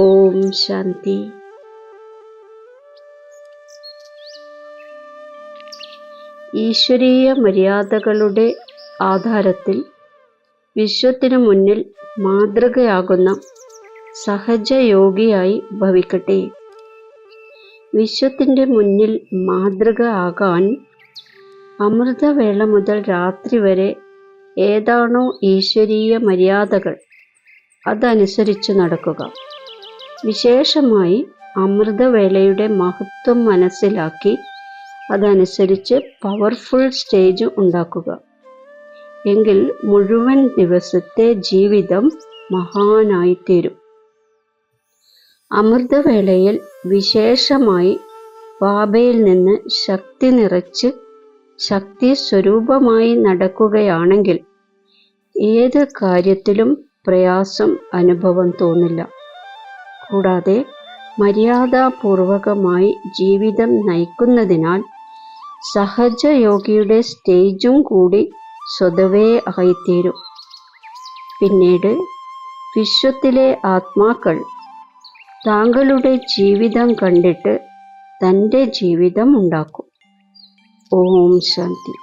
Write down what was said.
ഓം ശാന്തി. ഈശ്വരീയ മര്യാദകളുടെ ആധാരത്തിൽ വിശ്വത്തിനു മുന്നിൽ മാതൃകയാകുന്ന സഹജയോഗിയായി ഭവിക്കട്ടെ. വിശ്വത്തിൻ്റെ മുന്നിൽ മാതൃക ആകാൻ അമൃതവേള മുതൽ രാത്രി വരെ ഏതാണോ ഈശ്വരീയ മര്യാദകൾ അതനുസരിച്ച് നടക്കുക. വിശേഷമായി അമൃതവേളയുടെ മഹത്വം മനസ്സിലാക്കി അതനുസരിച്ച് പവർഫുൾ സ്റ്റേജ് ഉണ്ടാക്കുക. എങ്കിൽ മുഴുവൻ ദിവസത്തെ ജീവിതം മഹാനായിത്തീരും. അമൃതവേളയിൽ വിശേഷമായി ബാബയിൽ നിന്ന് ശക്തി നിറച്ച് ശക്തി സ്വരൂപമായി നടക്കുകയാണെങ്കിൽ ഏത് കാര്യത്തിലും പ്രയാസം അനുഭവം തോന്നില്ല. കൂടാതെ മര്യാദാപൂർവകമായി ജീവിതം നയിക്കുന്നതിനാൽ സഹജയോഗിയുടെ സ്റ്റേജും കൂടി സ്വതവേ ആയിത്തീരും. പിന്നീട് വിശ്വത്തിലെ ആത്മാക്കൾ താങ്കളുടെ ജീവിതം കണ്ടിട്ട് തൻ്റെ ജീവിതം ഉണ്ടാക്കും. ഓം ശാന്തി.